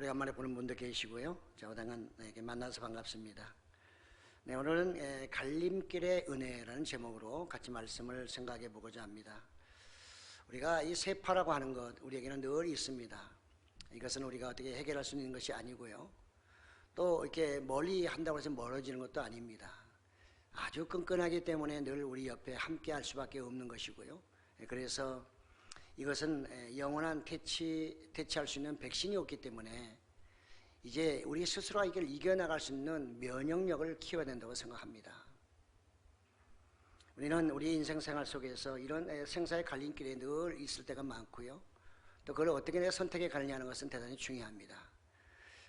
오래간만에 보는 분도 계시고요. 저당은 이렇게 만나서 반갑습니다. 네, 오늘은 갈림길의 은혜라는 제목으로 같이 말씀을 생각해 보고자 합니다. 우리가 이 세파라고 하는 것, 우리에게는 늘 있습니다. 이것은 우리가 어떻게 해결할 수 있는 것이 아니고요. 또 이렇게 멀리 한다고 해서 멀어지는 것도 아닙니다. 아주 끈끈하기 때문에 늘 우리 옆에 함께 할 수밖에 없는 것이고요. 그래서 이것은 영원한 퇴치할 수 있는 백신이 없기 때문에 이제 우리 스스로가 이걸 이겨나갈 수 있는 면역력을 키워야 된다고 생각합니다. 우리는 우리 인생 생활 속에서 이런 생사의 갈림길에 늘 있을 때가 많고요. 또 그걸 어떻게 내가 선택해 가느냐는 것은 대단히 중요합니다.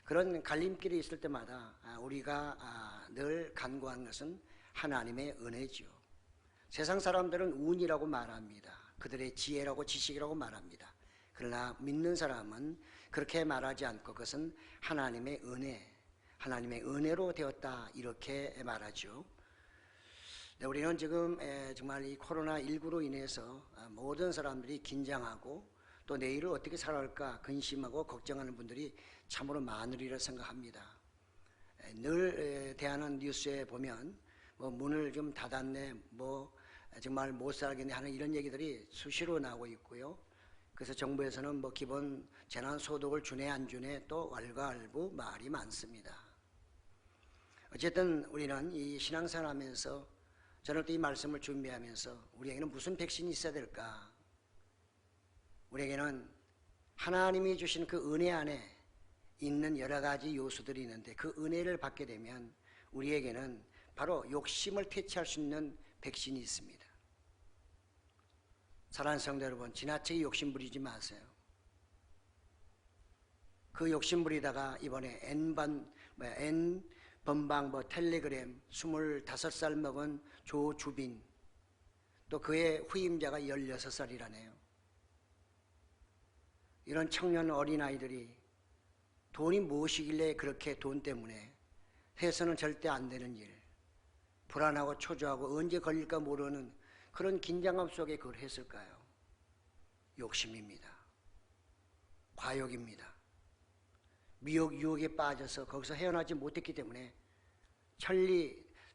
그런 갈림길이 있을 때마다 우리가 늘 간구하는 것은 하나님의 은혜죠. 세상 사람들은 운이라고 말합니다. 그들의 지혜라고 지식이라고 말합니다. 그러나 믿는 사람은 그렇게 말하지 않고 그것은 하나님의 은혜, 하나님의 은혜로 되었다 이렇게 말하죠. 네, 우리는 지금 정말 이 코로나19로 인해서 모든 사람들이 긴장하고 또 내일을 어떻게 살아갈까 근심하고 걱정하는 분들이 참으로 많으리라 생각합니다. 늘 대하는 뉴스에 보면 뭐 문을 좀 닫았네, 뭐 정말 못 살겠네 하는 이런 얘기들이 수시로 나오고 있고요. 그래서 정부에서는 뭐 기본 재난소독을 주네 안 주네 또 왈가왈부 말이 많습니다. 어쨌든 우리는 이 신앙생활 하면서 저는 또 이 말씀을 준비하면서 우리에게는 무슨 백신이 있어야 될까? 우리에게는 하나님이 주신 그 은혜 안에 있는 여러 가지 요소들이 있는데 그 은혜를 받게 되면 우리에게는 바로 욕심을 퇴치할 수 있는 백신이 있습니다. 사랑하는 성도 여러분, 지나치게 욕심 부리지 마세요. 그 욕심 부리다가 이번에 N번방 텔레그램 25살 먹은 조주빈 또 그의 후임자가 16살이라네요. 이런 청년 어린아이들이 돈이 무엇이길래 그렇게 돈 때문에 해서는 절대 안 되는 일, 불안하고 초조하고 언제 걸릴까 모르는 그런 긴장감 속에 그걸 했을까요? 욕심입니다. 과욕입니다. 미혹, 유혹에 빠져서 거기서 헤어나지 못했기 때문에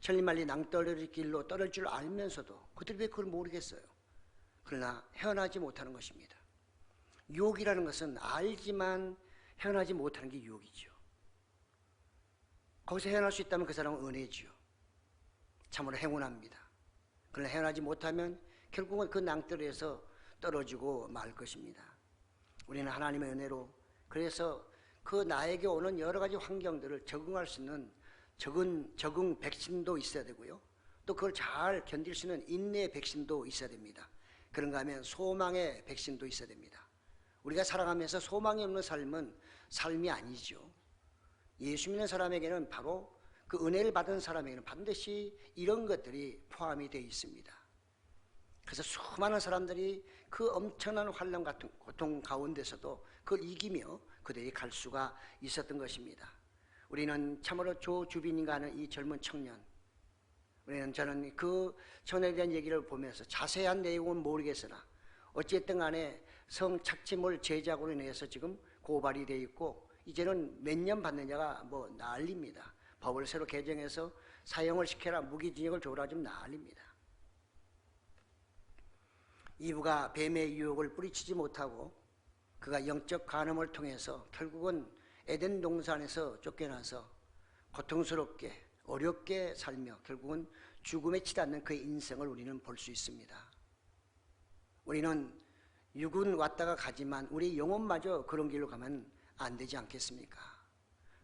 천리말리 낭떠러리 길로 떨어질 줄 알면서도 그들이 왜 그걸 모르겠어요? 그러나 헤어나지 못하는 것입니다. 유혹이라는 것은 알지만 헤어나지 못하는 게 유혹이죠. 거기서 헤어날 수 있다면 그 사람은 은혜죠. 참으로 행운합니다. 그러나 헤어나지 못하면 결국은 그 낭떠러리에서 떨어지고 말 것입니다. 우리는 하나님의 은혜로 그래서 그 나에게 오는 여러 가지 환경들을 적응할 수 있는 적응 백신도 있어야 되고요. 또 그걸 잘 견딜 수 있는 인내의 백신도 있어야 됩니다. 그런가 하면 소망의 백신도 있어야 됩니다. 우리가 살아가면서 소망이 없는 삶은 삶이 아니죠. 예수 믿는 사람에게는 바로 그 은혜를 받은 사람에게는 반드시 이런 것들이 포함이 되어 있습니다. 그래서 수많은 사람들이 그 엄청난 환난 같은 고통 가운데서도 그걸 이기며 그들이 갈 수가 있었던 것입니다. 우리는 참으로 조주빈인가 하는 이 젊은 청년, 저는 그 청년에 대한 얘기를 보면서 자세한 내용은 모르겠으나 어쨌든 간에 성착취물 제작으로 인해서 지금 고발이 되어 있고 이제는 몇 년 받느냐가 뭐 난립니다. 법을 새로 개정해서 사형을 시켜라, 무기징역을 줘라 좀 난립니다. 이브가 뱀의 유혹을 뿌리치지 못하고 그가 영적 간음을 통해서 결국은 에덴 동산에서 쫓겨나서 고통스럽게 어렵게 살며 결국은 죽음에 치닫는 그의 인생을 우리는 볼 수 있습니다. 우리는 육은 왔다가 가지만 우리 영혼마저 그런 길로 가면 안 되지 않겠습니까?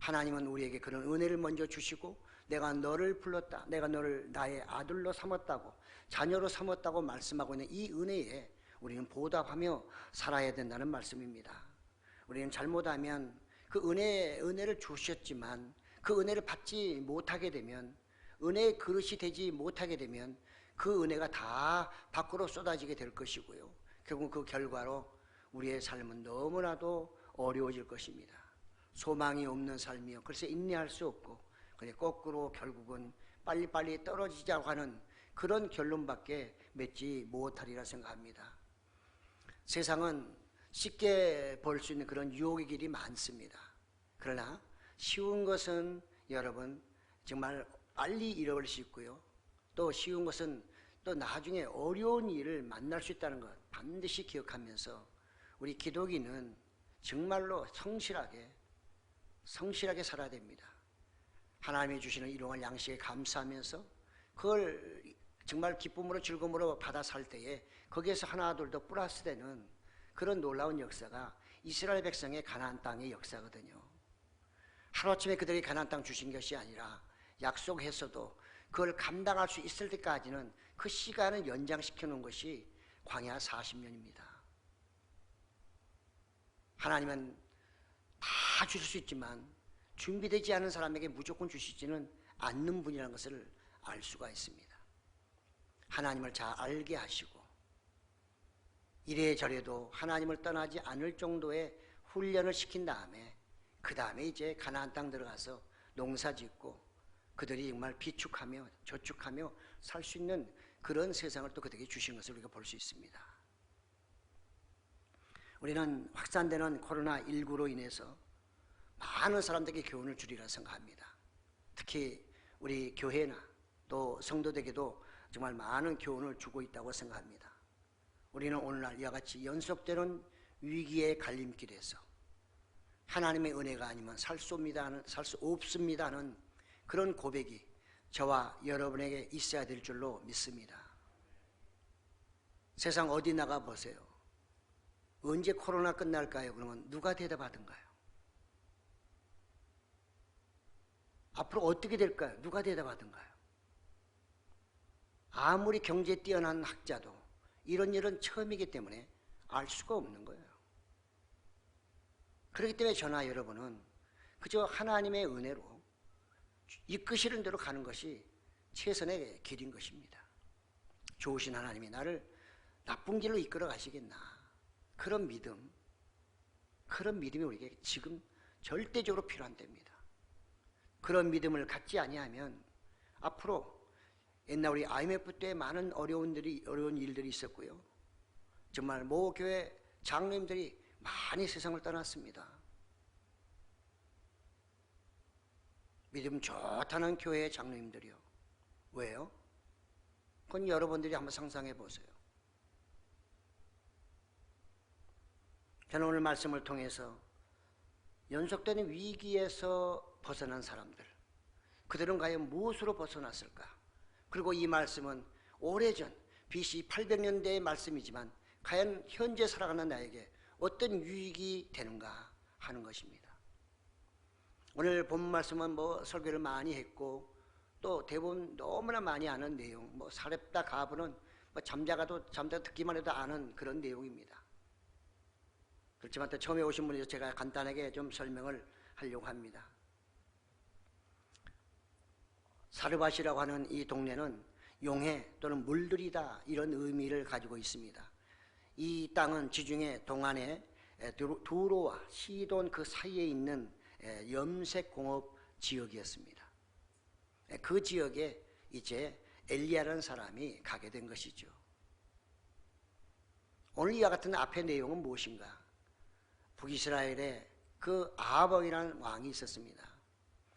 하나님은 우리에게 그런 은혜를 먼저 주시고 내가 너를 불렀다, 내가 너를 나의 아들로 삼았다고, 자녀로 삼았다고 말씀하고 있는 이 은혜에 우리는 보답하며 살아야 된다는 말씀입니다. 우리는 잘못하면 그 은혜를 주셨지만 그 은혜를 받지 못하게 되면, 은혜의 그릇이 되지 못하게 되면 그 은혜가 다 밖으로 쏟아지게 될 것이고요. 결국 그 결과로 우리의 삶은 너무나도 어려워질 것입니다. 소망이 없는 삶이요. 그래서 인내할 수 없고 그냥 거꾸로 결국은 빨리빨리 떨어지자고 하는 그런 결론밖에 맺지 못하리라 생각합니다. 세상은 쉽게 벌 수 있는 그런 유혹의 길이 많습니다. 그러나 쉬운 것은 여러분 정말 빨리 잃어버릴 수 있고요. 또 쉬운 것은 또 나중에 어려운 일을 만날 수 있다는 것 반드시 기억하면서 우리 기독인은 정말로 성실하게 살아야 됩니다. 하나님이 주시는 일용할 양식에 감사하면서 그걸 정말 기쁨으로 즐거움으로 받아 살 때에 거기에서 하나둘 더 플러스 되는 그런 놀라운 역사가 이스라엘 백성의 가나안 땅의 역사거든요. 하루아침에 그들이 가나안 땅 주신 것이 아니라 약속했어도 그걸 감당할 수 있을 때까지는 그 시간을 연장시켜 놓은 것이 광야 40년입니다. 하나님은 다 주실 수 있지만 준비되지 않은 사람에게 무조건 주시지는 않는 분이라는 것을 알 수가 있습니다. 하나님을 잘 알게 하시고 이래저래도 하나님을 떠나지 않을 정도의 훈련을 시킨 다음에 그 다음에 이제 가나안 땅 들어가서 농사 짓고 그들이 정말 비축하며 저축하며 살 수 있는 그런 세상을 또 그들에게 주신 것을 우리가 볼 수 있습니다. 우리는 확산되는 코로나19로 인해서 많은 사람들에게 교훈을 주리라 생각합니다. 특히 우리 교회나 또 성도들에게도 정말 많은 교훈을 주고 있다고 생각합니다. 우리는 오늘날 이와 같이 연속되는 위기의 갈림길에서 하나님의 은혜가 아니면 살 수 없습니다 하는 그런 고백이 저와 여러분에게 있어야 될 줄로 믿습니다. 세상 어디 나가 보세요. 언제 코로나 끝날까요? 그러면 누가 대답하던가요? 앞으로 어떻게 될까요? 누가 대답하던가요? 아무리 경제에 뛰어난 학자도 이런 일은 처음이기 때문에 알 수가 없는 거예요. 그렇기 때문에 저나 여러분은 그저 하나님의 은혜로 이끄시는 대로 가는 것이 최선의 길인 것입니다. 좋으신 하나님이 나를 나쁜 길로 이끌어 가시겠나, 그런 믿음이 우리에게 지금 절대적으로 필요한 때입니다. 그런 믿음을 갖지 아니하면 앞으로 옛날 우리 IMF 때 많은 어려운 일들이 있었고요. 정말 모 교회 장로님들이 많이 세상을 떠났습니다. 믿음 좋다는 교회의 장로님들이요. 왜요? 그건 여러분들이 한번 상상해 보세요. 저는 오늘 말씀을 통해서 연속되는 위기에서 벗어난 사람들, 그들은 과연 무엇으로 벗어났을까? 그리고 이 말씀은 오래전 BC 800년대의 말씀이지만 과연 현재 살아가는 나에게 어떤 유익이 되는가 하는 것입니다. 오늘 본 말씀은 설교를 많이 했고 또 대부분 너무나 많이 아는 내용, 사렙다 가브는 잠자가 듣기만 해도 아는 그런 내용입니다. 그렇지만 또 처음에 오신 분이서 제가 간단하게 좀 설명을 하려고 합니다. 사르밧이라고 하는 이 동네는 용해 또는 물들이다 이런 의미를 가지고 있습니다. 이 땅은 지중해 동안에 두로와 시돈 그 사이에 있는 염색공업 지역이었습니다. 그 지역에 이제 엘리야라는 사람이 가게 된 것이죠. 오늘 이와 같은 앞의 내용은 무엇인가? 북이스라엘에 그 아합 왕이라는 왕이 있었습니다.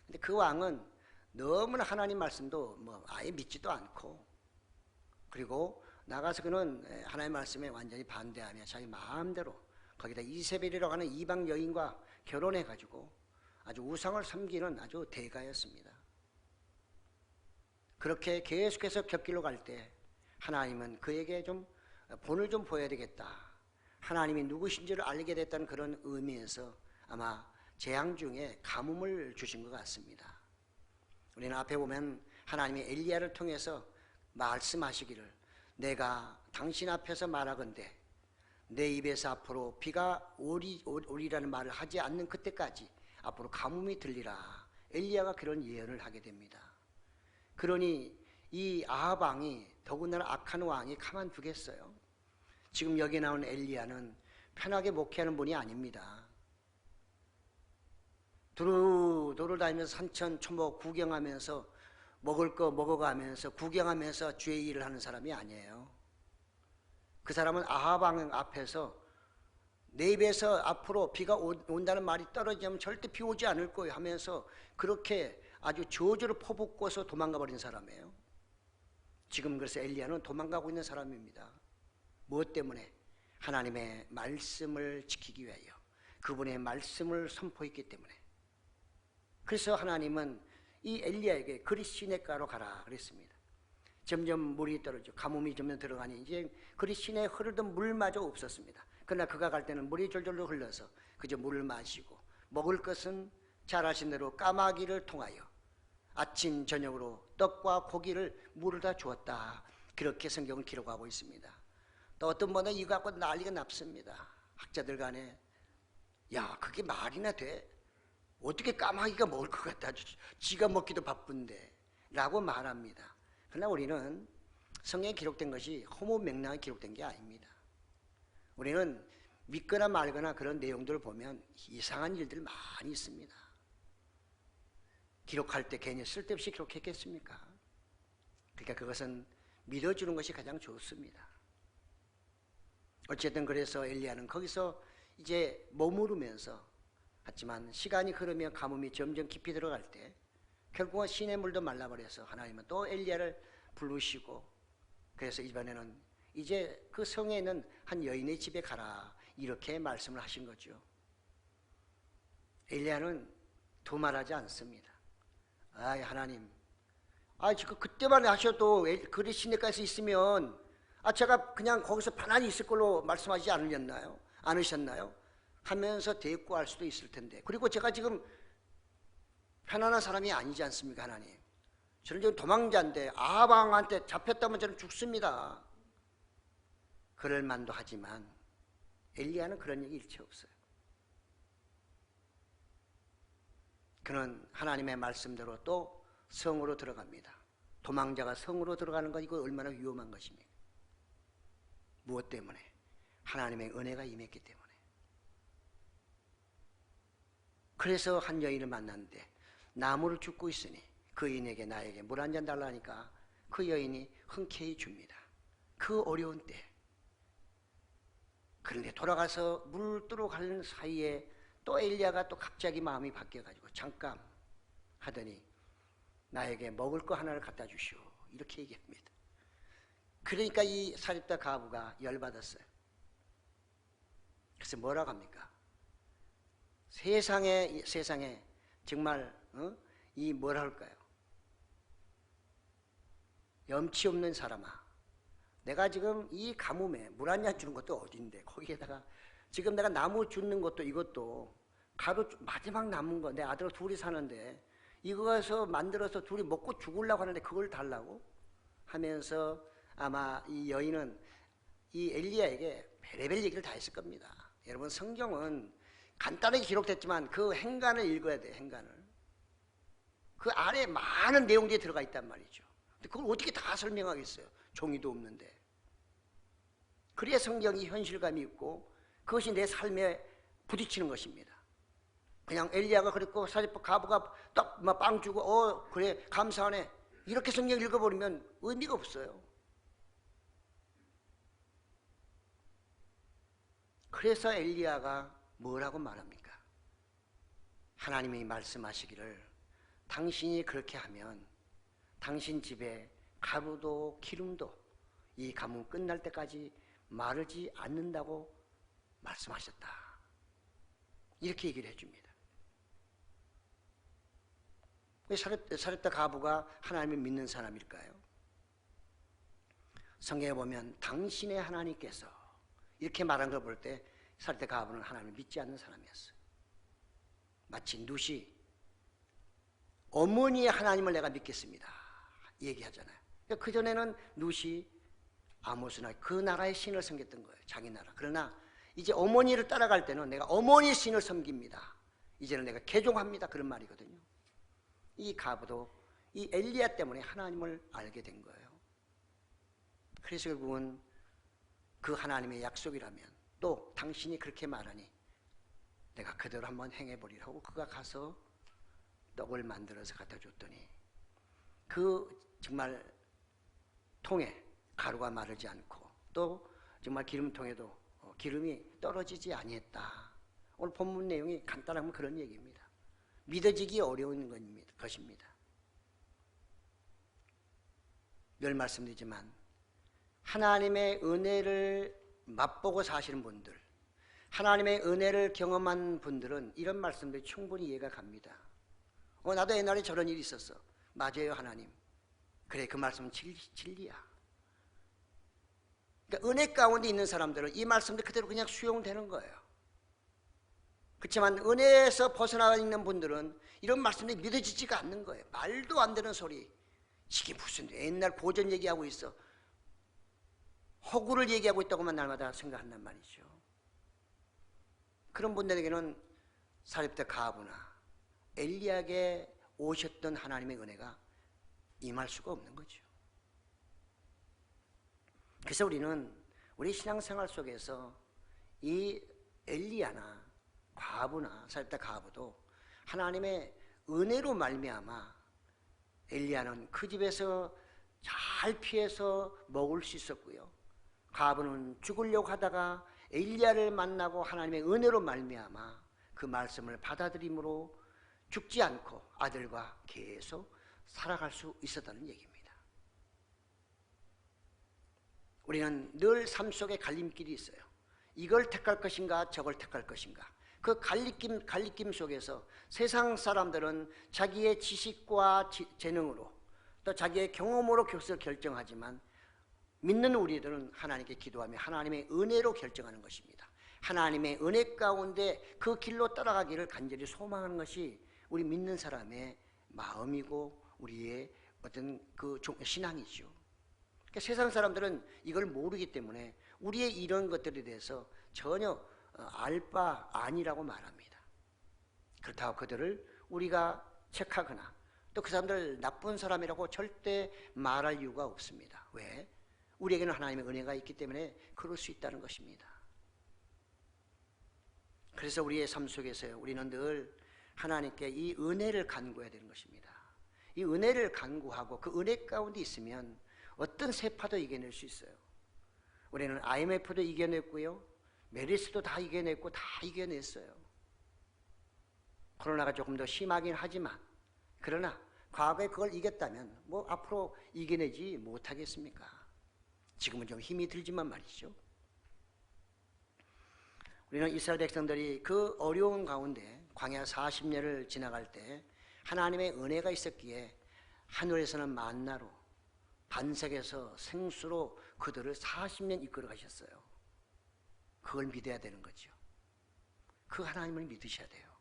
근데 그 왕은 너무나 하나님 말씀도 아예 믿지도 않고, 그리고 나가서 그는 하나님 말씀에 완전히 반대하며 자기 마음대로 거기다 이세벨이라고 하는 이방 여인과 결혼해가지고 아주 우상을 섬기는 아주 대가였습니다. 그렇게 계속해서 곁길로 갈 때 하나님은 그에게 좀 본을 좀 보여야 되겠다, 하나님이 누구신지를 알게 됐다는 그런 의미에서 아마 재앙 중에 가뭄을 주신 것 같습니다. 우리는 앞에 보면 하나님이 엘리야를 통해서 말씀하시기를, 내가 당신 앞에서 말하건대 내 입에서 앞으로 비가 오리라는 말을 하지 않는 그때까지 앞으로 가뭄이 들리라. 엘리야가 그런 예언을 하게 됩니다. 그러니 이 아합 왕이, 더군다나 악한 왕이 가만두겠어요? 지금 여기 나온 엘리야는 편하게 목회하는 분이 아닙니다. 두루 다니면서 산천 초목 구경하면서 먹을 거 먹어가면서 구경하면서 주의 일을 하는 사람이 아니에요. 그 사람은 아합 왕 앞에서 내 입에서 앞으로 비가 온다는 말이 떨어지면 절대 비 오지 않을 거예요 하면서 그렇게 아주 저주를 퍼붓고서 도망가 버린 사람이에요. 지금 그래서 엘리야는 도망가고 있는 사람입니다. 무엇 때문에? 하나님의 말씀을 지키기 위하여 그분의 말씀을 선포했기 때문에. 그래서 하나님은 이 엘리야에게 그리 시냇가로 가라 그랬습니다. 점점 물이 떨어져 가뭄이 점점 들어가니 이제 그리 시내에 흐르던 물마저 없었습니다. 그러나 그가 갈 때는 물이 졸졸 흘러서 그저 물을 마시고 먹을 것은 잘 아신 대로 까마귀를 통하여 아침 저녁으로 떡과 고기를 물을 주었다. 그렇게 성경은 기록하고 있습니다. 또 어떤 분은 이거 갖고 난리가 났습니다. 학자들 간에 야 그게 말이나 돼? 어떻게 까마귀가 먹을 것 같다. 지가 먹기도 바쁜데 라고 말합니다. 그러나 우리는 성경에 기록된 것이 허무맹랑하게 기록된 게 아닙니다. 우리는 믿거나 말거나 그런 내용들을 보면 이상한 일들 많이 있습니다. 기록할 때 괜히 쓸데없이 기록했겠습니까? 그러니까 그것은 믿어주는 것이 가장 좋습니다. 어쨌든 그래서 엘리야는 거기서 이제 머무르면서 하지만 시간이 흐르며 가뭄이 점점 깊이 들어갈 때 결국은 시냇물도 말라버려서 하나님은 또 엘리야를 부르시고 그래서 이번에는 이제 그 성에 있는 한 여인의 집에 가라 이렇게 말씀을 하신 거죠. 엘리야는 두말하지 않습니다. 아이 하나님, 지금 그때만 하셔도 그리 시냇가에서 있으면 제가 그냥 거기서 편안히 있을 걸로 말씀하지 않으셨나요? 하면서 대꾸할 수도 있을 텐데. 그리고 제가 지금 편안한 사람이 아니지 않습니까 하나님? 저는 지금 도망자인데 아방한테 잡혔다면 저는 죽습니다. 그럴 만도 하지만 엘리야는 그런 얘기 일체 없어요. 그는 하나님의 말씀대로 또 성으로 들어갑니다. 도망자가 성으로 들어가는 건 이거 얼마나 위험한 것입니까? 무엇 때문에? 하나님의 은혜가 임했기 때문에. 그래서 한 여인을 만났는데 나무를 줍고 있으니 그 여인에게 나에게 물 한 잔 달라니까 그 여인이 흔쾌히 줍니다. 그 어려운 때. 그런데 돌아가서 물 뜨러 가는 사이에 또 엘리야가 또 갑자기 마음이 바뀌어가지고 잠깐 하더니 나에게 먹을 거 하나를 갖다 주시오 이렇게 얘기합니다. 그러니까 이 사렙다 가부가 열받았어요. 그래서 뭐라고 합니까? 세상에 정말 이 뭐라 할까요? 염치 없는 사람아, 내가 지금 이 가뭄에 물 한 잔 주는 것도 어딘데 거기에다가 지금 내가 나무 줍는 것도 이것도 가루 마지막 남은 거 내 아들 둘이 사는데 이거에서 만들어서 둘이 먹고 죽으려고 하는데 그걸 달라고 하면서 아마 이 여인은 이 엘리야에게 별의별 얘기를 다 했을 겁니다. 여러분 성경은 간단하게 기록됐지만 그 행간을 읽어야 돼요. 행간을. 그 안에 많은 내용들이 들어가 있단 말이죠. 근데 그걸 어떻게 다 설명하겠어요? 종이도 없는데. 그래야 성경이 현실감이 있고 그것이 내 삶에 부딪히는 것입니다. 그냥 엘리야가 그랬고 사렙다 가부가 딱 빵 주고 그래 감사하네 이렇게 성경 읽어버리면 의미가 없어요. 그래서 엘리야가 뭐라고 말합니까? 하나님이 말씀하시기를 당신이 그렇게 하면 당신 집에 가루도 기름도 이 가뭄 끝날 때까지 마르지 않는다고 말씀하셨다. 이렇게 얘기를 해줍니다. 왜 사렙다 가부가 하나님을 믿는 사람일까요? 성경에 보면 당신의 하나님께서 이렇게 말한 걸 볼 때 사렙다 가부는 하나님을 믿지 않는 사람이었어요. 마치 룻이 어머니의 하나님을 내가 믿겠습니다 얘기하잖아요. 그러니까 그전에는 룻이 아모스나 그 나라의 신을 섬겼던 거예요. 자기 나라. 그러나 이제 어머니를 따라갈 때는 내가 어머니의 신을 섬깁니다. 이제는 내가 개종합니다. 그런 말이거든요. 이 가부도 이 엘리야 때문에 하나님을 알게 된 거예요. 그래서 결국은 그 하나님의 약속이라면 또 당신이 그렇게 말하니 내가 그대로 한번 행해버리라고 그가 가서 떡을 만들어서 갖다 줬더니 그 정말 통에 가루가 마르지 않고 또 정말 기름통에도 기름이 떨어지지 아니했다. 오늘 본문 내용이 간단하면 그런 얘기입니다. 믿어지기 어려운 것입니다. 늘 말씀드리지만 하나님의 은혜를 맛보고 사시는 분들, 하나님의 은혜를 경험한 분들은 이런 말씀들이 충분히 이해가 갑니다. 나도 옛날에 저런 일이 있었어. 맞아요, 하나님. 그래, 그 말씀은 진리야. 그러니까 은혜 가운데 있는 사람들은 이 말씀들 그대로 그냥 수용되는 거예요. 그렇지만 은혜에서 벗어나 있는 분들은 이런 말씀들이 믿어지지가 않는 거예요. 말도 안 되는 소리. 이게 무슨 옛날 고전 얘기하고 있어. 허구를 얘기하고 있다고만 날마다 생각한단 말이죠. 그런 분들에게는 사렙대 가하브나 엘리야에게 오셨던 하나님의 은혜가 임할 수가 없는 거죠. 그래서 우리는 우리 신앙생활 속에서 이 엘리야나 가하브나 사렙대 가하브도 하나님의 은혜로 말미암아 엘리야는 그 집에서 잘 피해서 먹을 수 있었고요. 가하브는 죽으려고 하다가 엘리야를 만나고 하나님의 은혜로 말미암아 그 말씀을 받아들임으로 죽지 않고 아들과 계속 살아갈 수 있었다는 얘기입니다. 우리는 늘 삶 속에 갈림길이 있어요. 이걸 택할 것인가 저걸 택할 것인가. 그 갈림길 속에서 세상 사람들은 자기의 지식과 재능으로 또 자기의 경험으로 그것을 결정하지만 믿는 우리들은 하나님께 기도하며 하나님의 은혜로 결정하는 것입니다. 하나님의 은혜 가운데 그 길로 따라가기를 간절히 소망하는 것이 우리 믿는 사람의 마음이고 우리의 어떤 그 신앙이죠. 그러니까 세상 사람들은 이걸 모르기 때문에 우리의 이런 것들에 대해서 전혀 알 바 아니라고 말합니다. 그렇다고 그들을 우리가 책하거나 또 그 사람들 나쁜 사람이라고 절대 말할 이유가 없습니다. 왜? 우리에게는 하나님의 은혜가 있기 때문에 그럴 수 있다는 것입니다. 그래서 우리의 삶 속에서 우리는 늘 하나님께 이 은혜를 간구해야 되는 것입니다. 이 은혜를 간구하고 그 은혜 가운데 있으면 어떤 세파도 이겨낼 수 있어요. 우리는 IMF도 이겨냈고요. 메르스도 다 이겨냈고 다 이겨냈어요. 코로나가 조금 더 심하긴 하지만 그러나 과거에 그걸 이겼다면 뭐 앞으로 이겨내지 못하겠습니까? 지금은 좀 힘이 들지만 말이죠. 우리는 이스라엘 백성들이 그 어려운 가운데 광야 40년을 지나갈 때 하나님의 은혜가 있었기에 하늘에서는 만나로 반석에서 생수로 그들을 40년 이끌어 가셨어요. 그걸 믿어야 되는 거죠. 그 하나님을 믿으셔야 돼요.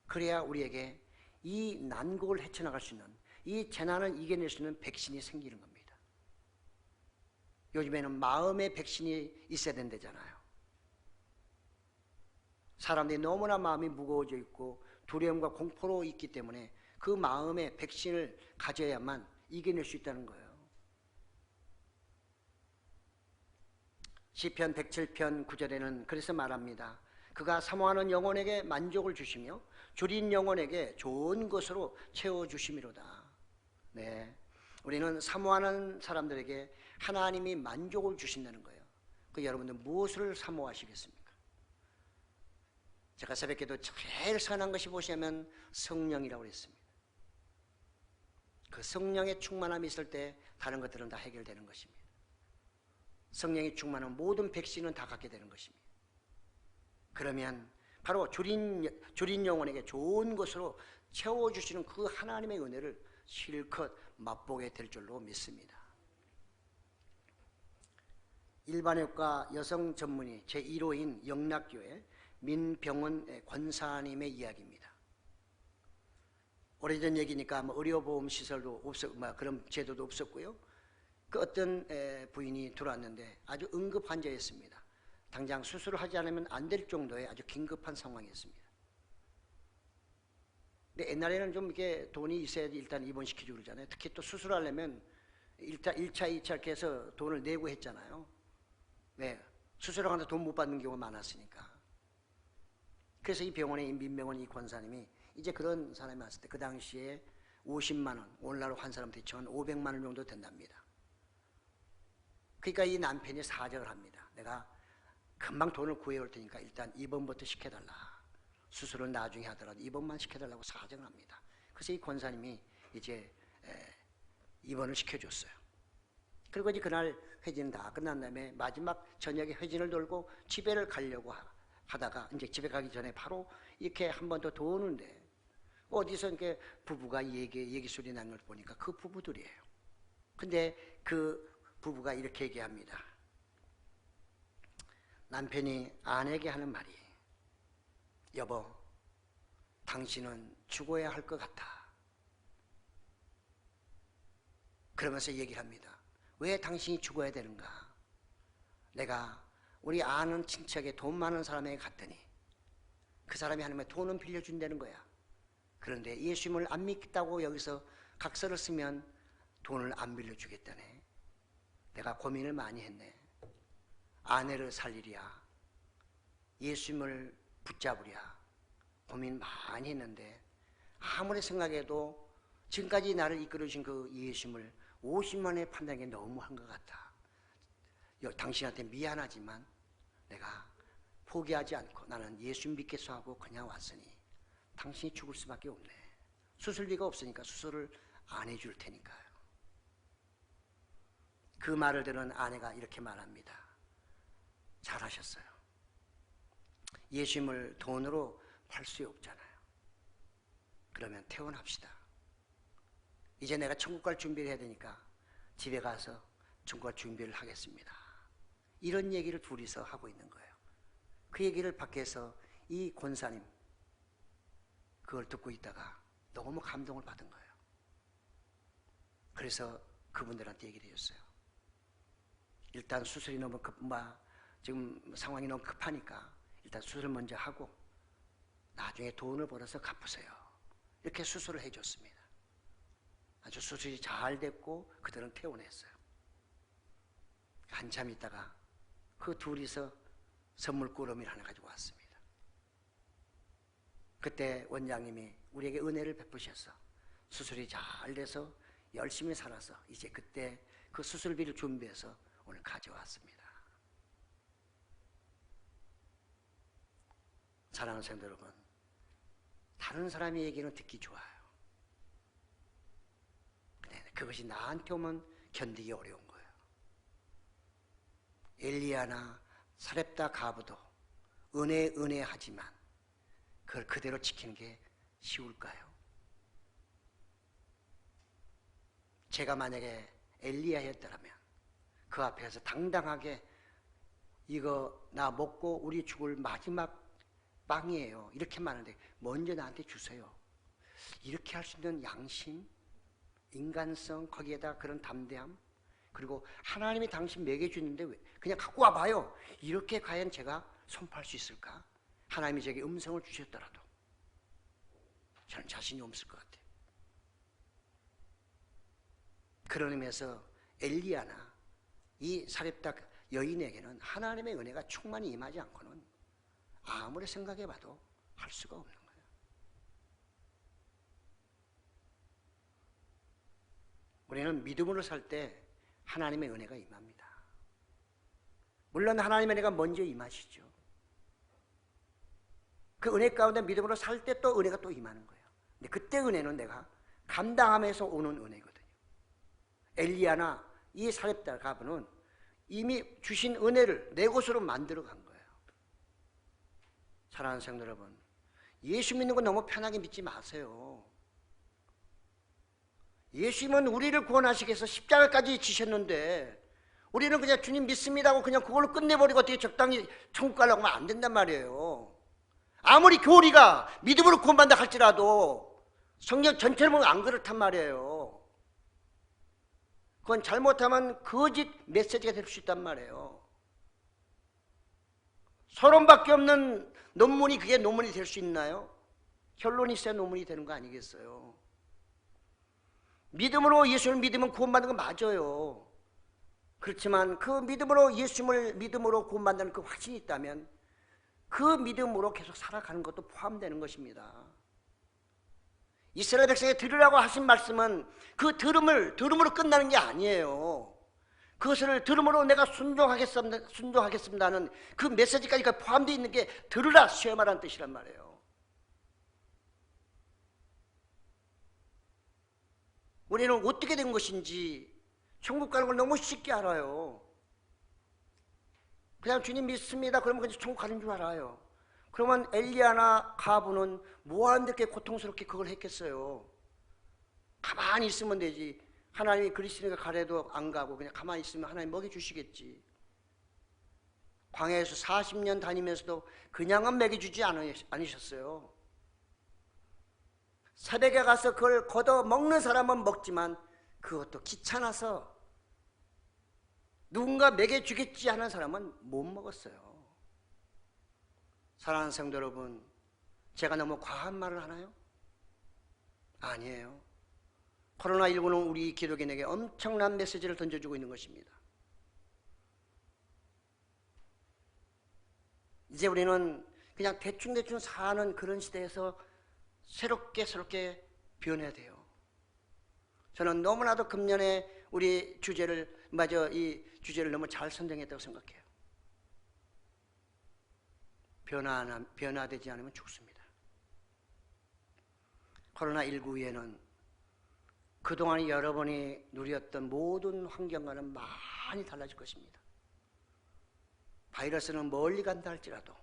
그래야 우리에게 이 난국을 헤쳐나갈 수 있는, 이 재난을 이겨낼 수 있는 백신이 생기는 겁니다. 요즘에는 마음의 백신이 있어야 된다잖아요. 사람들이 너무나 마음이 무거워져 있고 두려움과 공포로 있기 때문에 그 마음의 백신을 가져야만 이겨낼 수 있다는 거예요. 시편 107편 9절에는 그래서 말합니다. 그가 사모하는 영혼에게 만족을 주시며 줄인 영혼에게 좋은 것으로 채워주심이로다. 네, 우리는 사모하는 사람들에게 하나님이 만족을 주신다는 거예요. 그 여러분들 무엇을 사모하시겠습니까? 제가 새벽에도 제일 선한 것이 무엇이냐면 성령이라고 했습니다. 그 성령의 충만함이 있을 때 다른 것들은 다 해결되는 것입니다. 성령이 충만한 모든 백신은 다 갖게 되는 것입니다. 그러면 바로 줄인 영혼에게 좋은 것으로 채워주시는 그 하나님의 은혜를 실컷 맛보게 될 줄로 믿습니다. 일반외과 여성 전문의 제1호인 영락교회 민병원 권사님의 이야기입니다. 오래전 얘기니까 의료보험 시설도 그런 제도도 없었고요. 그 어떤 부인이 들어왔는데 아주 응급 환자였습니다. 당장 수술을 하지 않으면 안 될 정도의 아주 긴급한 상황이었습니다. 근데 옛날에는 좀 이렇게 돈이 있어야지 일단 입원시키고 그러잖아요. 특히 또 수술하려면 1차, 2차 이렇게 해서 돈을 내고 했잖아요. 왜? 수술을 하는데 돈 못 받는 경우가 많았으니까. 그래서 이 병원의 민병원 이 권사님이 이제 그런 사람이 왔을 때 그 당시에 50만 원, 오늘날 환사람 대충 500만 원 정도 된답니다. 그러니까 이 남편이 사정을 합니다. 내가 금방 돈을 구해올 테니까 일단 입원부터 시켜달라. 수술은 나중에 하더라도 입원만 시켜달라고 사정합니다. 그래서 이 권사님이 이제 입원을 시켜줬어요. 그리고 이제 그날 회진은 다 끝난 다음에 마지막 저녁에 회진을 돌고 집에를 가려고 하다가 이제 집에 가기 전에 바로 이렇게 한 번 더 도는데 어디서 이렇게 부부가 얘기 소리 나는 걸 보니까 그 부부들이에요. 근데 그 부부가 이렇게 얘기합니다. 남편이 아내에게 하는 말이, 여보, 당신은 죽어야 할 것 같아. 그러면서 얘기를 합니다. 왜 당신이 죽어야 되는가? 내가 우리 아는 친척에 돈 많은 사람에게 갔더니 그 사람이 하나님의 돈은 빌려준다는 거야. 그런데 예수님을 안 믿겠다고 여기서 각서를 쓰면 돈을 안 빌려주겠다네. 내가 고민을 많이 했네. 아내를 살리랴, 예수님을 붙잡으랴 고민 많이 했는데 아무리 생각해도 지금까지 나를 이끌어주신 그 예수님을 50만에 판단하기 너무한 것 같아. 당신한테 미안하지만 내가 포기하지 않고 나는 예수 믿겠소 하고 그냥 왔으니 당신이 죽을 수밖에 없네. 수술비가 없으니까 수술을 안 해줄 테니까요. 그 말을 들은 아내가 이렇게 말합니다. 잘하셨어요. 예수님을 돈으로 팔 수 없잖아요. 그러면 퇴원합시다. 이제 내가 천국 갈 준비를 해야 되니까 집에 가서 천국 갈 준비를 하겠습니다. 이런 얘기를 둘이서 하고 있는 거예요. 그 얘기를 밖에서 이 권사님 그걸 듣고 있다가 너무 감동을 받은 거예요. 그래서 그분들한테 얘기를 해줬어요. 일단 수술이 너무 지금 상황이 너무 급하니까 일단 수술을 먼저 하고 나중에 돈을 벌어서 갚으세요. 이렇게 수술을 해줬습니다. 아주 수술이 잘 됐고 그들은 퇴원했어요. 한참 있다가 그 둘이서 선물 꾸러미를 하나 가지고 왔습니다. 그때 원장님이 우리에게 은혜를 베푸셔서 수술이 잘 돼서 열심히 살아서 이제 그때 그 수술비를 준비해서 오늘 가져왔습니다. 사랑하는 성도 여러분, 다른 사람의 얘기는 듣기 좋아요. 근데 그것이 나한테 오면 견디기 어려운 거예요. 엘리야나 사렙다 가브도 은혜 하지만 그걸 그대로 지키는 게 쉬울까요? 제가 만약에 엘리야였더라면 그 앞에서 당당하게 이거 나 먹고 우리 죽을 마지막 빵이에요 이렇게 말하는데 먼저 나한테 주세요. 이렇게 할 수 있는 양심, 인간성, 거기에다 그런 담대함, 그리고 하나님이 당신 먹여주는데 왜 그냥 갖고 와봐요. 이렇게 과연 제가 선포할 수 있을까? 하나님이 제게 음성을 주셨더라도 저는 자신이 없을 것 같아요. 그런 의미에서 엘리야나 이 사렙다 여인에게는 하나님의 은혜가 충만히 임하지 않고는 아무리 생각해봐도 할 수가 없는 거예요. 우리는 믿음으로 살 때 하나님의 은혜가 임합니다. 물론 하나님의 은혜가 먼저 임하시죠. 그 은혜 가운데 믿음으로 살 때 또 은혜가 또 임하는 거예요. 근데 그때 은혜는 내가 감당하면서 오는 은혜거든요. 엘리야나 이 사렙다 가브는 이미 주신 은혜를 내 것으로 만들어 간 거예요. 사랑하는 성도 여러분, 예수 믿는 거 너무 편하게 믿지 마세요. 예수님은 우리를 구원하시기 위해서 십자가까지 지셨는데 우리는 그냥 주님 믿습니다 하고 그냥 그걸로 끝내버리고 어떻게 적당히 천국 가려고 하면 안 된단 말이에요. 아무리 교리가 믿음으로 구원받는다 할지라도 성경 전체를 보면 안 그렇단 말이에요. 그건 잘못하면 거짓 메시지가 될 수 있단 말이에요. 서론밖에 없는 논문이 그게 논문이 될 수 있나요? 결론이 있어야 논문이 되는 거 아니겠어요? 믿음으로 예수를 믿으면 구원받는 건 맞아요. 그렇지만 그 믿음으로 예수님을 믿음으로 구원받는 그 확신이 있다면 그 믿음으로 계속 살아가는 것도 포함되는 것입니다. 이스라엘 백성에 들으라고 하신 말씀은 그 들음으로 끝나는 게 아니에요. 그것을 들음으로 내가 순종하겠습니다는 그 메시지까지 포함되어 있는 게 들으라 쉐마라는 뜻이란 말이에요. 우리는 어떻게 된 것인지 천국 가는 걸 너무 쉽게 알아요. 그냥 주님 믿습니다 그러면 그냥 천국 가는 줄 알아요. 그러면 엘리야나 가브는 뭐하는데 이렇게 고통스럽게 그걸 했겠어요. 가만히 있으면 되지. 하나님이 그리스도가 가래도 안 가고 그냥 가만히 있으면 하나님 먹여주시겠지. 광야에서 40년 다니면서도 그냥은 먹여주지 않으셨어요. 새벽에 가서 그걸 걷어 먹는 사람은 먹지만 그것도 귀찮아서 누군가 먹여주겠지 하는 사람은 못 먹었어요. 사랑하는 성도 여러분, 제가 너무 과한 말을 하나요? 아니에요. 코로나19는 우리 기독인에게 엄청난 메시지를 던져주고 있는 것입니다. 이제 우리는 그냥 대충대충 사는 그런 시대에서 새롭게 변해야 돼요. 저는 너무나도 금년에 우리 이 주제를 너무 잘 선정했다고 생각해요. 변화되지 않으면 죽습니다. 코로나19 후에는 그동안 여러분이 누렸던 모든 환경과는 많이 달라질 것입니다. 바이러스는 멀리 간다 할지라도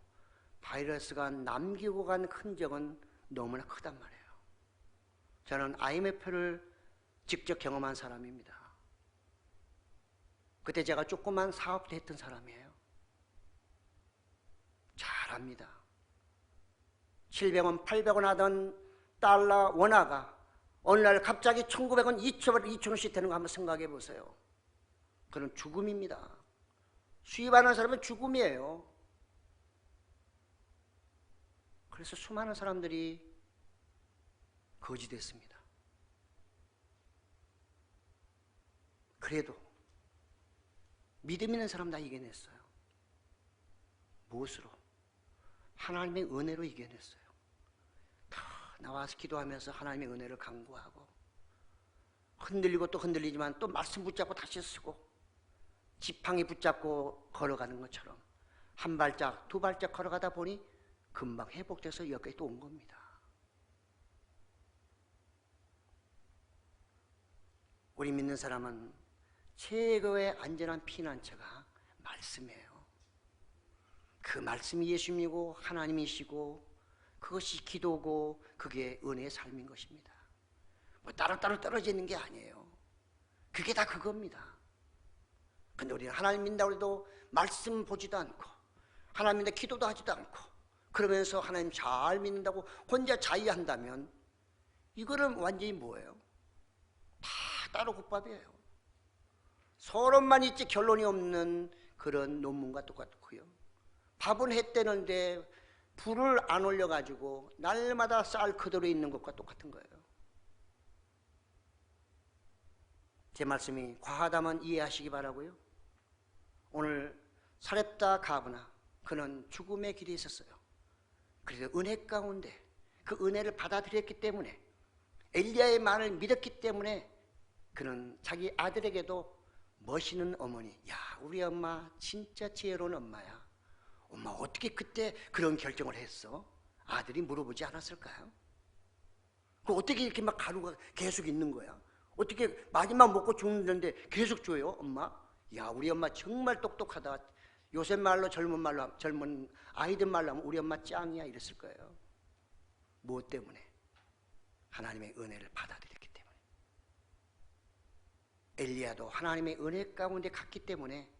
바이러스가 남기고 간 흔적은 너무나 크단 말이에요. 저는 IMF를 직접 경험한 사람입니다. 그때 제가 조그만 사업도 했던 사람이에요. 잘 압니다. 700원, 800원 하던 달러 원화가 어느 날 갑자기 1900원, 2000원씩 되는 거 한번 생각해 보세요. 그건 죽음입니다. 수입하는 사람은 죽음이에요. 그래서 수많은 사람들이 거지됐습니다. 그래도 믿음 있는 사람 다 이겨냈어요. 무엇으로? 하나님의 은혜로 이겨냈어요. 다 나와서 기도하면서 하나님의 은혜를 간구하고 흔들리고 또 흔들리지만 또 말씀 붙잡고 다시 쓰고 지팡이 붙잡고 걸어가는 것처럼 한 발짝 두 발짝 걸어가다 보니 금방 회복돼서 여기까지 또 온 겁니다. 우리 믿는 사람은 최고의 안전한 피난처가 말씀이에요. 그 말씀이 예수님이고 하나님이시고 그것이 기도고 그게 은혜의 삶인 것입니다. 뭐 따로따로 떨어져 있는 게 아니에요. 그게 다 그겁니다. 근데 우리는 하나님 믿는다고 해도 말씀 보지도 않고 하나님 믿는다 기도도 하지도 않고 그러면서 하나님 잘 믿는다고 혼자 자의한다면 이거는 완전히 뭐예요? 다 따로 국밥이에요. 서론만 있지 결론이 없는 그런 논문과 똑같고요. 밥은 해 떼는데 불을 안 올려가지고 날마다 쌀 그대로 있는 것과 똑같은 거예요. 제 말씀이 과하다면 이해하시기 바라고요. 오늘 사렙다 가브나 그는 죽음의 길에 있었어요. 그래서 은혜 가운데 그 은혜를 받아들였기 때문에 엘리야의 말을 믿었기 때문에 그는 자기 아들에게도 멋있는 어머니, 야 우리 엄마 진짜 지혜로운 엄마야. 엄마 어떻게 그때 그런 결정을 했어? 아들이 물어보지 않았을까요? 그 어떻게 이렇게 막 가루가 계속 있는 거야? 어떻게 마지막 먹고 죽는데 계속 줘요 엄마? 야 우리 엄마 정말 똑똑하다. 요새 말로 젊은 아이들 말로 하면 우리 엄마 짱이야 이랬을 거예요. 무엇 때문에? 하나님의 은혜를 받아들였기 때문에. 엘리야도 하나님의 은혜 가운데 갔기 때문에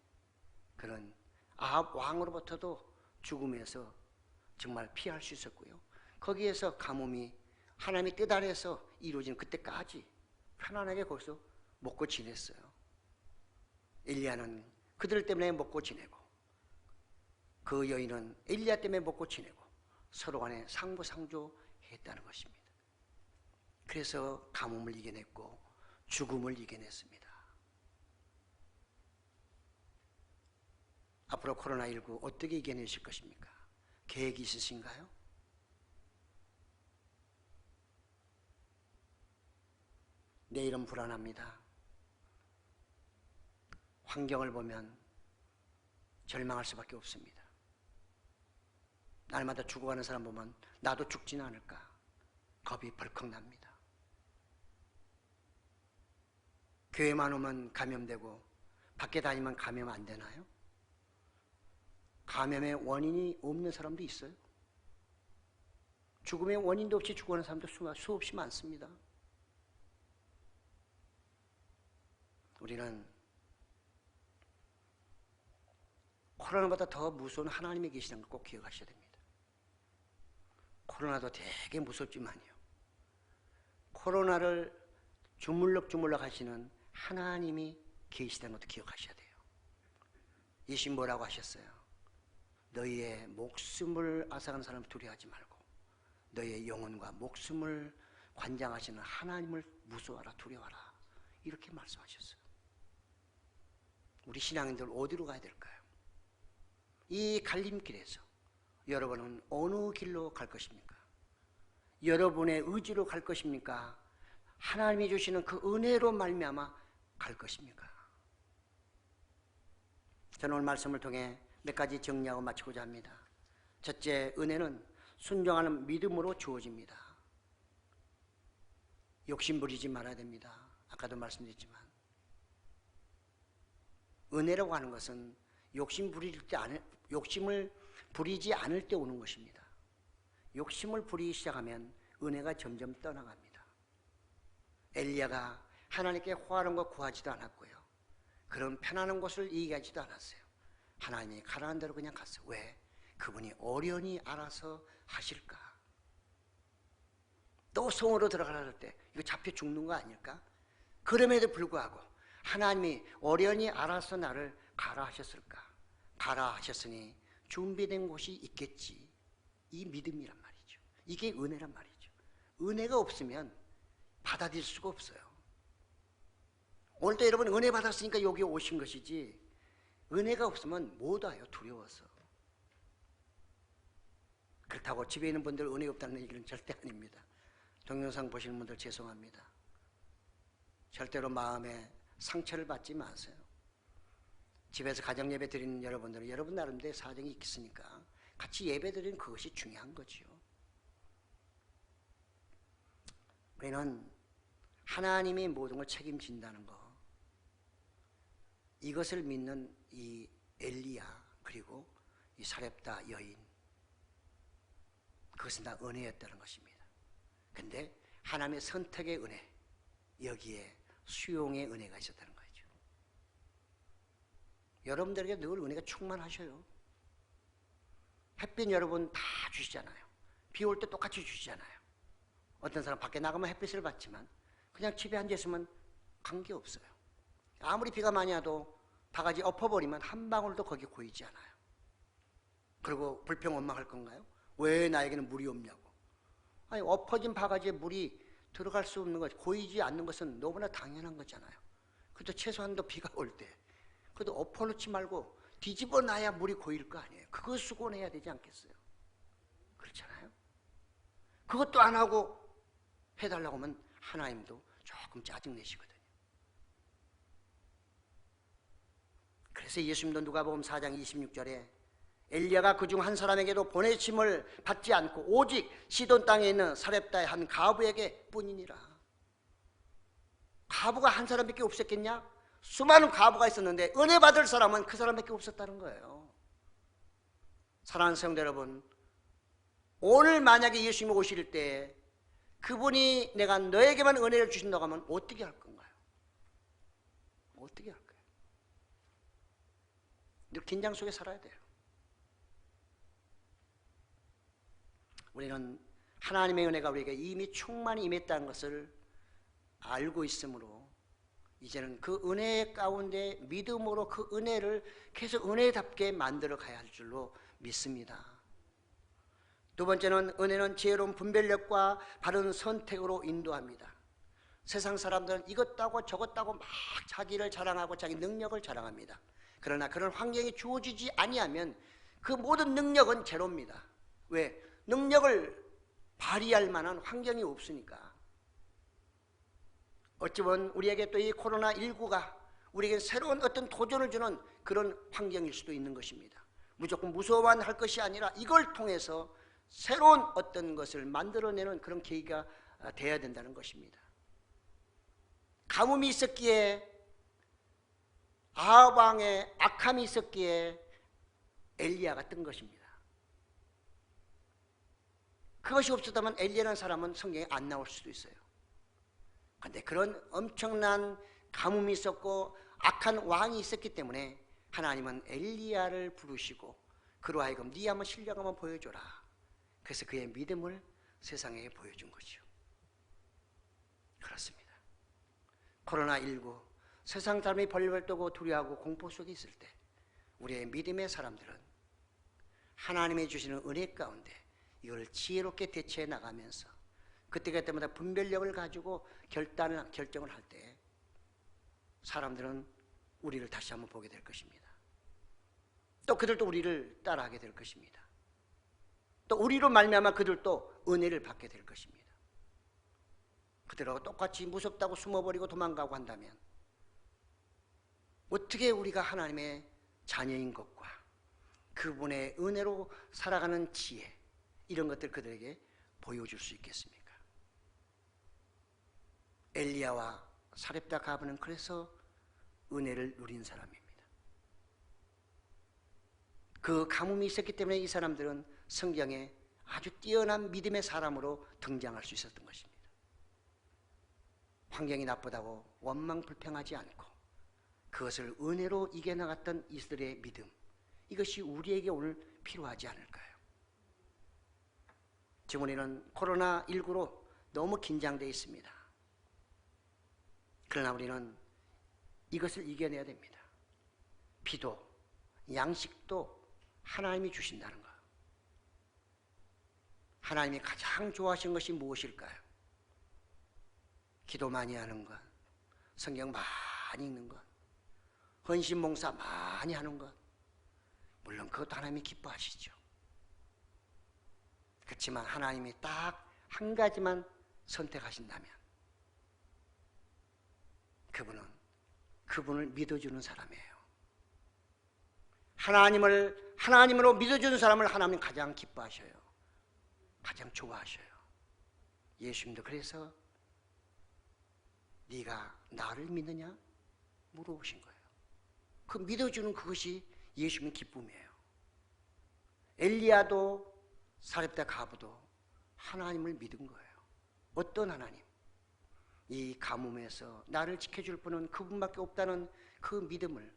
그는 아합 왕으로부터도 죽음에서 정말 피할 수 있었고요. 거기에서 가뭄이 하나님의 뜻 아래서 이루어진 그때까지 편안하게 거기서 먹고 지냈어요. 엘리야는 그들 때문에 먹고 지내고 그 여인은 엘리야 때문에 먹고 지내고 서로 간에 상부상조했다는 것입니다. 그래서 가뭄을 이겨냈고 죽음을 이겨냈습니다. 앞으로 코로나19 어떻게 이겨내실 것입니까? 계획이 있으신가요? 내일은 불안합니다. 환경을 보면 절망할 수밖에 없습니다. 날마다 죽어가는 사람 보면 나도 죽지는 않을까 겁이 벌컥 납니다. 교회만 오면 감염되고 밖에 다니면 감염 안 되나요? 감염의 원인이 없는 사람도 있어요. 죽음의 원인도 없이 죽어가는 사람도 수없이 많습니다. 우리는 코로나보다 더 무서운 하나님이 계시다는 걸 꼭 기억하셔야 됩니다. 코로나도 되게 무섭지만요, 코로나를 주물럭주물럭 하시는 하나님이 계시다는 것도 기억하셔야 돼요. 예수님 뭐라고 하셨어요? 너희의 목숨을 앗아가는 사람을 두려워하지 말고 너희의 영혼과 목숨을 관장하시는 하나님을 무서워하라, 두려워하라, 이렇게 말씀하셨어요. 우리 신앙인들 어디로 가야 될까요? 이 갈림길에서 여러분은 어느 길로 갈 것입니까? 여러분의 의지로 갈 것입니까? 하나님이 주시는 그 은혜로 말미암아 갈 것입니까? 저는 오늘 말씀을 통해 몇 가지 정리하고 마치고자 합니다. 첫째, 은혜는 순종하는 믿음으로 주어집니다. 욕심 부리지 말아야 됩니다. 아까도 말씀드렸지만 은혜라고 하는 것은 욕심을 부리지 않을 때 오는 것입니다. 욕심을 부리기 시작하면 은혜가 점점 떠나갑니다. 엘리야가 하나님께 호하는 것 구하지도 않았고요, 그런 편안한 곳을 얘기하지도 않았어요. 하나님이 가라는 대로 그냥 갔어요. 왜? 그분이 어련히 알아서 하실까? 또 성으로 들어가라 때 이거 잡혀 죽는 거 아닐까? 그럼에도 불구하고 하나님이 어련히 알아서 나를 가라 하셨을까? 가라 하셨으니 준비된 곳이 있겠지. 이 믿음이란 말이죠. 이게 은혜란 말이죠. 은혜가 없으면 받아들일 수가 없어요. 오늘도 여러분 은혜 받았으니까 여기 오신 것이지, 은혜가 없으면 못 와요, 두려워서. 그렇다고 집에 있는 분들 은혜 없다는 얘기는 절대 아닙니다. 동영상 보시는 분들 죄송합니다. 절대로 마음에 상처를 받지 마세요. 집에서 가정예배 드리는 여러분들은 여러분 나름대로 사정이 있겠으니까 같이 예배 드리는 그것이 중요한 거지요. 우리는 하나님이 모든 걸 책임진다는 거, 이것을 믿는 이 엘리야 그리고 이 사렙다 여인, 그것은 다 은혜였다는 것입니다. 근데 하나님의 선택의 은혜, 여기에 수용의 은혜가 있었다는 거죠. 여러분들에게 늘 은혜가 충만하셔요. 햇빛 여러분 다 주시잖아요. 비 올 때 똑같이 주시잖아요. 어떤 사람 밖에 나가면 햇빛을 받지만 그냥 집에 앉아있으면 관계없어요. 아무리 비가 많이 와도 바가지 엎어버리면 한 방울도 거기 고이지 않아요. 그리고 불평 원망할 건가요? 왜 나에게는 물이 없냐고. 아니, 엎어진 바가지에 물이 들어갈 수 없는 것, 고이지 않는 것은 너무나 당연한 거잖아요. 그래도 최소한도 비가 올 때 그래도 엎어놓지 말고 뒤집어 놔야 물이 고일 거 아니에요. 그거 수고해야 되지 않겠어요? 그렇잖아요. 그것도 안 하고 해달라고 하면 하나님도 조금 짜증내시거든요. 그래서 예수님도 누가복음 4장 26절에 엘리야가 그중 한 사람에게도 보내심을 받지 않고 오직 시돈 땅에 있는 사렙다의 한 과부에게 뿐이니라. 과부가 한 사람밖에 없었겠냐? 수많은 과부가 있었는데 은혜 받을 사람은 그 사람밖에 없었다는 거예요. 사랑하는 성도 여러분, 오늘 만약에 예수님이 오실 때 그분이 내가 너에게만 은혜를 주신다고 하면 어떻게 할 건가요? 어떻게 할 거예요? 늘 긴장 속에 살아야 돼요. 우리는 하나님의 은혜가 우리에게 이미 충만히 임했다는 것을 알고 있으므로 이제는 그 은혜 가운데 믿음으로 그 은혜를 계속 은혜답게 만들어 가야 할 줄로 믿습니다. 두 번째는 은혜는 지혜로운 분별력과 바른 선택으로 인도합니다. 세상 사람들은 이것다고 저것다고 막 자기를 자랑하고 자기 능력을 자랑합니다. 그러나 그런 환경이 주어지지 아니하면 그 모든 능력은 제로입니다. 왜? 능력을 발휘할 만한 환경이 없으니까. 어찌 보면 우리에게 또 이 코로나19가 우리에게 새로운 어떤 도전을 주는 그런 환경일 수도 있는 것입니다. 무조건 무서워만 할 것이 아니라 이걸 통해서 새로운 어떤 것을 만들어내는 그런 계기가 되어야 된다는 것입니다. 가뭄이 있었기에, 아합 왕의 악함이 있었기에 엘리야가 뜬 것입니다. 그것이 없었다면 엘리야라는 사람은 성경에 안 나올 수도 있어요. 그런데 그런 엄청난 가뭄이 있었고 악한 왕이 있었기 때문에 하나님은 엘리야를 부르시고 그로 하여금 네 한번 실력 한번 보여줘라. 그래서 그의 믿음을 세상에 보여준 거죠. 그렇습니다. 코로나19 세상 사람이 벌벌 떠고 두려워하고 공포 속에 있을 때 우리의 믿음의 사람들은 하나님이 주시는 은혜 가운데 이걸 지혜롭게 대처해 나가면서 그때마다 분별력을 가지고 결정을 할 때 사람들은 우리를 다시 한번 보게 될 것입니다. 또 그들도 우리를 따라하게 될 것입니다. 또 우리로 말미암아 그들도 은혜를 받게 될 것입니다. 그들하고 똑같이 무섭다고 숨어버리고 도망가고 한다면 어떻게 우리가 하나님의 자녀인 것과 그분의 은혜로 살아가는 지혜, 이런 것들 그들에게 보여줄 수 있겠습니까? 엘리야와 사렙다 가브는 그래서 은혜를 누린 사람입니다. 그 가뭄이 있었기 때문에 이 사람들은 성경에 아주 뛰어난 믿음의 사람으로 등장할 수 있었던 것입니다. 환경이 나쁘다고 원망 불평하지 않고 그것을 은혜로 이겨나갔던 이들의 믿음, 이것이 우리에게 오늘 필요하지 않을까요? 지금 우리는 코로나19로 너무 긴장되어 있습니다. 그러나 우리는 이것을 이겨내야 됩니다. 비도 양식도 하나님이 주신다는 것. 하나님이 가장 좋아하시는 것이 무엇일까요? 기도 많이 하는 것, 성경 많이 읽는 것, 헌신봉사 많이 하는 것, 물론 그것도 하나님이 기뻐하시죠. 그렇지만 하나님이 딱 한 가지만 선택하신다면 그분을 믿어주는 사람이에요. 하나님으로 믿어주는 사람을 하나님은 가장 기뻐하셔요. 가장 좋아하셔요. 예수님도 그래서 네가 나를 믿느냐 물어보신 거예요. 그 믿어주는 그것이 예수님의 기쁨이에요. 엘리야도 사렙다 가브도 하나님을 믿은 거예요. 어떤 하나님? 이 가뭄에서 나를 지켜줄 분은 그분밖에 없다는 그 믿음을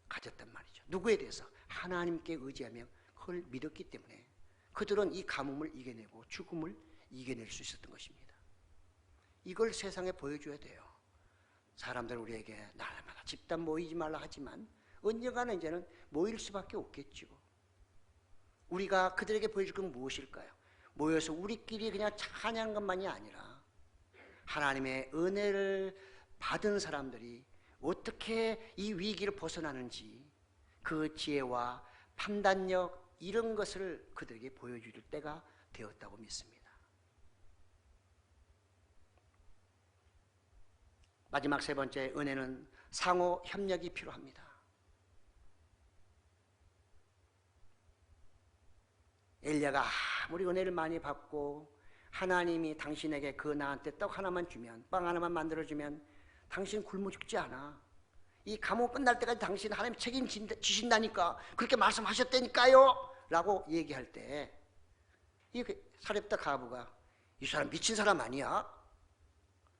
가졌단 말이죠. 누구에 대해서? 하나님께 의지하며 그걸 믿었기 때문에 그들은 이 가뭄을 이겨내고 죽음을 이겨낼 수 있었던 것입니다. 이걸 세상에 보여줘야 돼요. 사람들 우리에게 날마다 집단 모이지 말라 하지만 언젠가는 이제는 모일 수밖에 없겠죠. 우리가 그들에게 보여줄 건 무엇일까요? 모여서 우리끼리 그냥 찬양하는 것만이 아니라 하나님의 은혜를 받은 사람들이 어떻게 이 위기를 벗어나는지 그 지혜와 판단력 이런 것을 그들에게 보여줄 때가 되었다고 믿습니다. 마지막 세 번째, 은혜는 상호 협력이 필요합니다. 엘리야가 아무리 은혜를 많이 받고 하나님이 당신에게 그 나한테 떡 하나만 주면, 빵 하나만 만들어주면 당신 굶어 죽지 않아. 이 가뭄 끝날 때까지 당신 하나님 책임지신다니까, 그렇게 말씀하셨다니까요 라고 얘기할 때 이 사렙다 가브가 이 사람 미친 사람 아니야?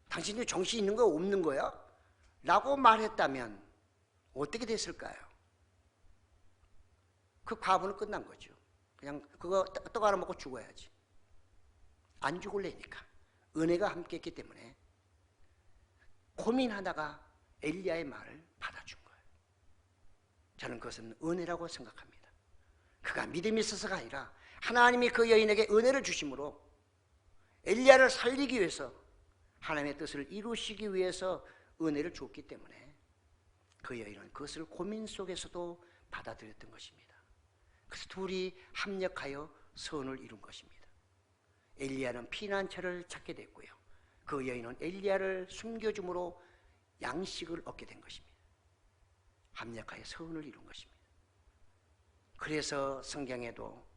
당신이 정신 있는 거야 없는 거야? 라고 말했다면 어떻게 됐을까요? 그 과부는 끝난 거죠. 그냥 그거 떡 하나 먹고 죽어야지. 안 죽을래니까. 은혜가 함께 했기 때문에 고민하다가 엘리야의 말을 받아준 거예요. 저는 그것은 은혜라고 생각합니다. 그가 믿음이 있어서가 아니라 하나님이 그 여인에게 은혜를 주심으로 엘리야를 살리기 위해서, 하나님의 뜻을 이루시기 위해서 은혜를 줬기 때문에 그 여인은 그것을 고민 속에서도 받아들였던 것입니다. 그래서 둘이 합력하여 선을 이룬 것입니다. 엘리야는 피난처를 찾게 됐고요, 그 여인은 엘리야를 숨겨줌으로 양식을 얻게 된 것입니다. 합력하여 선을 이룬 것입니다. 그래서 성경에도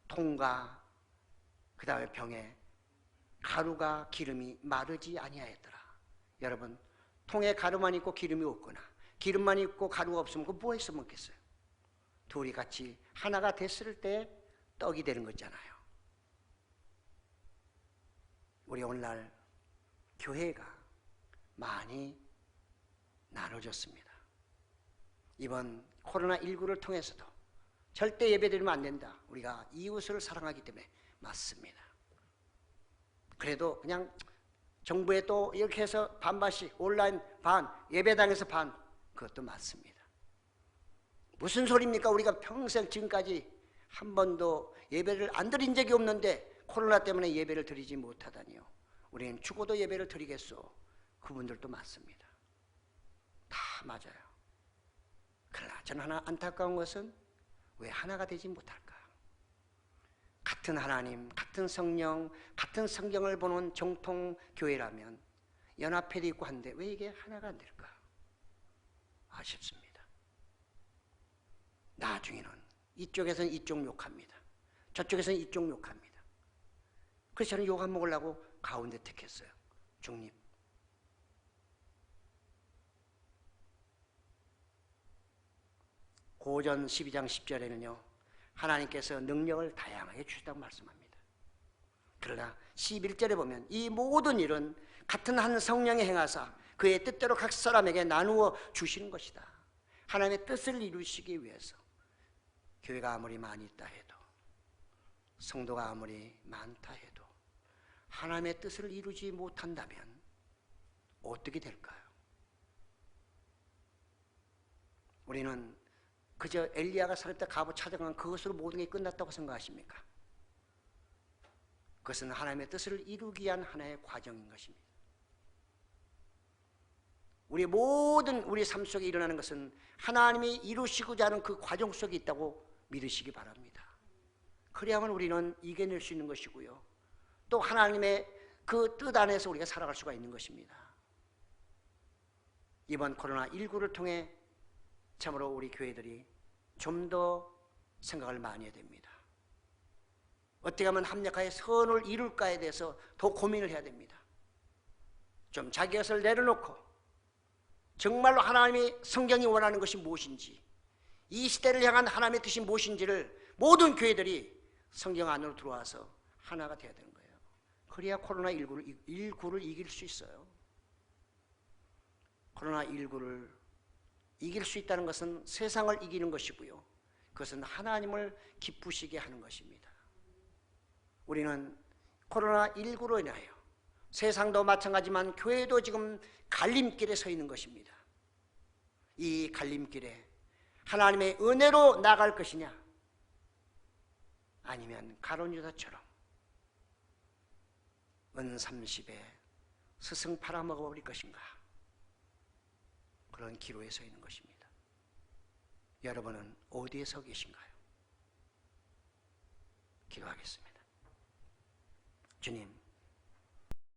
통과 그 다음에 병에 가루가 기름이 마르지 아니하였더라. 여러분, 통에 가루만 있고 기름이 없거나 기름만 있고 가루가 없으면 그거 뭐 해서 먹겠어요? 둘이 같이 하나가 됐을 때 떡이 되는 거잖아요. 우리 오늘날 교회가 많이 나눠졌습니다. 이번 코로나19를 통해서도 절대 예배드리면 안 된다. 우리가 이웃을 사랑하기 때문에 맞습니다. 그래도 그냥 정부에 또 이렇게 해서 반반씩 온라인 반, 예배당에서 반, 그것도 맞습니다. 무슨 소리입니까? 우리가 평생 지금까지 한 번도 예배를 안 드린 적이 없는데 코로나 때문에 예배를 드리지 못하다니요. 우리는 죽어도 예배를 드리겠소. 그분들도 맞습니다. 다 맞아요. 그러나 저는 하나 안타까운 것은 왜 하나가 되지 못할까? 같은 하나님, 같은 성령, 같은 성경을 보는 정통교회라면 연합회도 있고 한데 왜 이게 하나가 안 될까? 아쉽습니다. 나중에는 이쪽에서는 이쪽 욕합니다. 저쪽에서는 이쪽 욕합니다. 그래서 저는 욕 안 먹으려고 가운데 택했어요. 중립. 고전 12장 10절에는요 하나님께서 능력을 다양하게 주시다고 말씀합니다. 그러나 11절에 보면 이 모든 일은 같은 한 성령의 행하사 그의 뜻대로 각 사람에게 나누어 주시는 것이다. 하나님의 뜻을 이루시기 위해서 교회가 아무리 많이 있다 해도 성도가 아무리 많다 해도 하나님의 뜻을 이루지 못한다면 어떻게 될까요? 우리는 그저 엘리야가 사렙다 갑을 찾아간 그것으로 모든 게 끝났다고 생각하십니까? 그것은 하나님의 뜻을 이루기 위한 하나의 과정인 것입니다. 우리 모든 우리 삶 속에 일어나는 것은 하나님이 이루시고자 하는 그 과정 속에 있다고 믿으시기 바랍니다. 그래야만 우리는 이겨낼 수 있는 것이고요. 또 하나님의 그 뜻 안에서 우리가 살아갈 수가 있는 것입니다. 이번 코로나19를 통해 참으로 우리 교회들이 좀 더 생각을 많이 해야 됩니다. 어떻게 하면 합력하여 선을 이룰까에 대해서 더 고민을 해야 됩니다. 좀 자기 것을 내려놓고 정말로 하나님이 성경이 원하는 것이 무엇인지 이 시대를 향한 하나님의 뜻이 무엇인지를 모든 교회들이 성경 안으로 들어와서 하나가 되어야 되는 거예요. 그래야 코로나19를 이길 수 있어요. 코로나19를 이길 수 있다는 것은 세상을 이기는 것이고요. 그것은 하나님을 기쁘시게 하는 것입니다. 우리는 코로나19로 인하여 세상도 마찬가지지만 교회도 지금 갈림길에 서 있는 것입니다. 이 갈림길에 하나님의 은혜로 나갈 것이냐 아니면 가룟 유다처럼 은 30에 스승 팔아먹어 버릴 것인가 그런 기로에 서 있는 것입니다. 여러분은 어디에 서 계신가요? 기도하겠습니다. 주님,